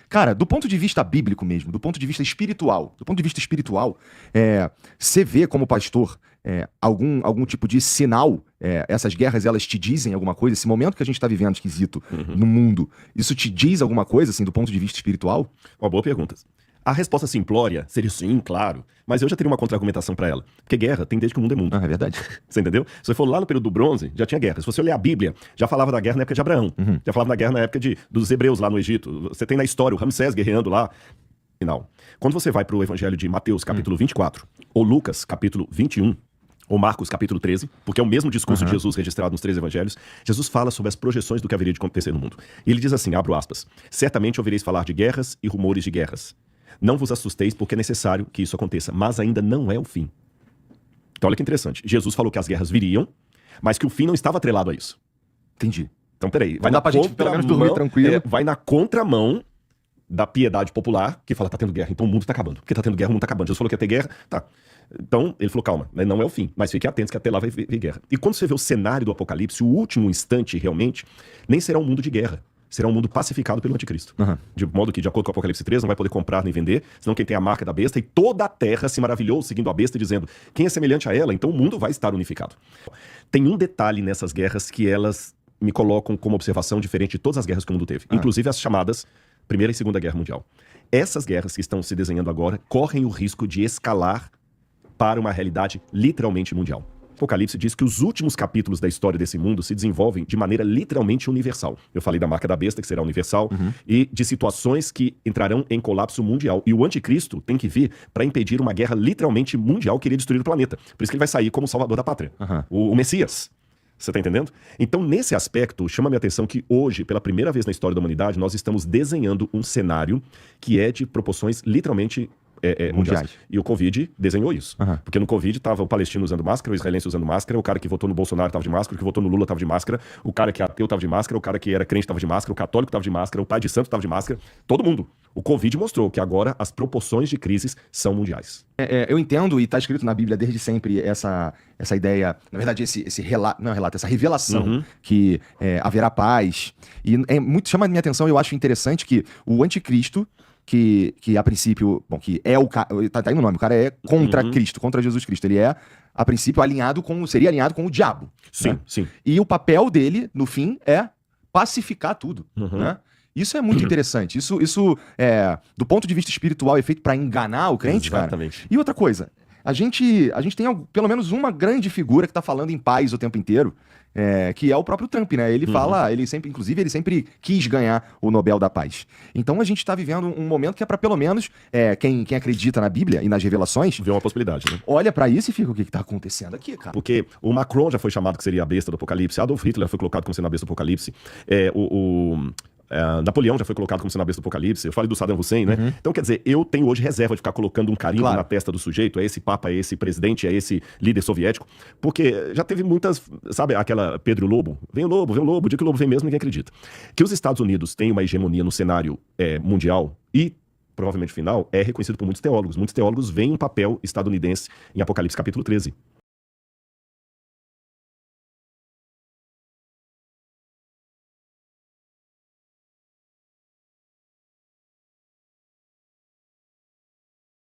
Cara, do ponto de vista bíblico mesmo, do ponto de vista espiritual, você vê como pastor algum tipo de sinal, essas guerras elas te dizem alguma coisa, esse momento que a gente está vivendo esquisito no mundo, isso te diz alguma coisa, assim, do ponto de vista espiritual? Uma boa pergunta. A resposta simplória seria sim, claro, mas eu já teria uma contra-argumentação para ela. Porque guerra tem desde que o mundo é mundo. Ah, é verdade. Você entendeu? Se você for lá no período do bronze, já tinha guerra. Se você olhar a Bíblia, já falava da guerra na época de Abraão. Já falava da guerra na época dos hebreus lá no Egito. Você tem na história o Ramsés guerreando lá. Final. Quando você vai para o Evangelho de Mateus, capítulo 24, ou Lucas, capítulo 21, ou Marcos, capítulo 13, porque é o mesmo discurso de Jesus registrado nos 3 evangelhos, Jesus fala sobre as projeções do que haveria de acontecer no mundo. E ele diz assim, abro aspas, certamente ouvireis falar de guerras e rumores de guerras. Não vos assusteis porque é necessário que isso aconteça, mas ainda não é o fim. Então olha que interessante, Jesus falou que as guerras viriam, mas que o fim não estava atrelado a isso. Entendi. Então peraí, Vai dar pra gente pelo menos dormir tranquilo. Vai na contramão da piedade popular, que fala, tá tendo guerra, então o mundo tá acabando. Porque tá tendo guerra, o mundo tá acabando. Jesus falou que ia ter guerra, tá. Então, ele falou, calma, não é o fim, mas fiquem atentos que até lá vai vir guerra. E quando você vê o cenário do Apocalipse, o último instante realmente, nem será um mundo de guerra. Será um mundo pacificado pelo anticristo. De modo que, de acordo com o Apocalipse 3, não vai poder comprar nem vender, senão quem tem a marca da besta, e toda a terra se maravilhou seguindo a besta, dizendo, quem é semelhante a ela? Então o mundo vai estar unificado. Tem um detalhe nessas guerras que elas me colocam como observação diferente de todas as guerras que o mundo teve. Inclusive as chamadas Primeira e Segunda Guerra Mundial. Essas guerras que estão se desenhando agora correm o risco de escalar para uma realidade literalmente mundial. O Apocalipse diz que os últimos capítulos da história desse mundo se desenvolvem de maneira literalmente universal. Eu falei da marca da besta, que será universal, e de situações que entrarão em colapso mundial. E o anticristo tem que vir para impedir uma guerra literalmente mundial que iria destruir o planeta. Por isso que ele vai sair como salvador da pátria. O Messias. Você tá entendendo? Então, nesse aspecto, chama minha atenção que hoje, pela primeira vez na história da humanidade, nós estamos desenhando um cenário que é de proporções literalmente mundiais. E o Covid desenhou isso. Porque no Covid tava o palestino usando máscara, o israelense usando máscara, o cara que votou no Bolsonaro tava de máscara, o que votou no Lula tava de máscara, o cara que é ateu tava de máscara, o cara que era crente tava de máscara, o católico tava de máscara, o pai de santo tava de máscara, todo mundo. O Covid mostrou que agora as proporções de crises são mundiais. Eu entendo, e está escrito na Bíblia desde sempre essa ideia, na verdade, essa revelação que haverá paz. E muito chama a minha atenção, eu acho interessante que o anticristo, que a princípio, bom, que é o cara, tá aí no nome, o cara é contra Cristo, contra Jesus Cristo, ele é, a princípio, seria alinhado com o diabo. Sim, né? sim. E o papel dele, no fim, é pacificar tudo, né? Isso é muito interessante. Isso do ponto de vista espiritual, é feito para enganar o crente, Exatamente. cara. E outra coisa, a gente tem pelo menos uma grande figura que tá falando em paz o tempo inteiro, que é o próprio Trump, né? Ele fala, ele sempre quis ganhar o Nobel da Paz. Então a gente tá vivendo um momento que é para pelo menos quem acredita na Bíblia e nas revelações, Vê uma possibilidade, né? olha para isso e fica, o que tá acontecendo aqui, cara? Porque o Macron já foi chamado que seria a besta do Apocalipse, Adolf Hitler foi colocado como sendo a besta do Apocalipse, Napoleão já foi colocado como sendo a besta do Apocalipse. Eu falei do Saddam Hussein, né? Então, quer dizer, eu tenho hoje reserva de ficar colocando um carimbo na testa do sujeito, é esse papa, é esse presidente, é esse líder soviético, porque já teve muitas, sabe, aquela Pedro Lobo, vem o lobo, o dia que o lobo vem mesmo, ninguém acredita. Que os Estados Unidos têm uma hegemonia no cenário mundial e provavelmente final, é reconhecido por muitos teólogos. Muitos teólogos veem um papel estadunidense em Apocalipse capítulo 13.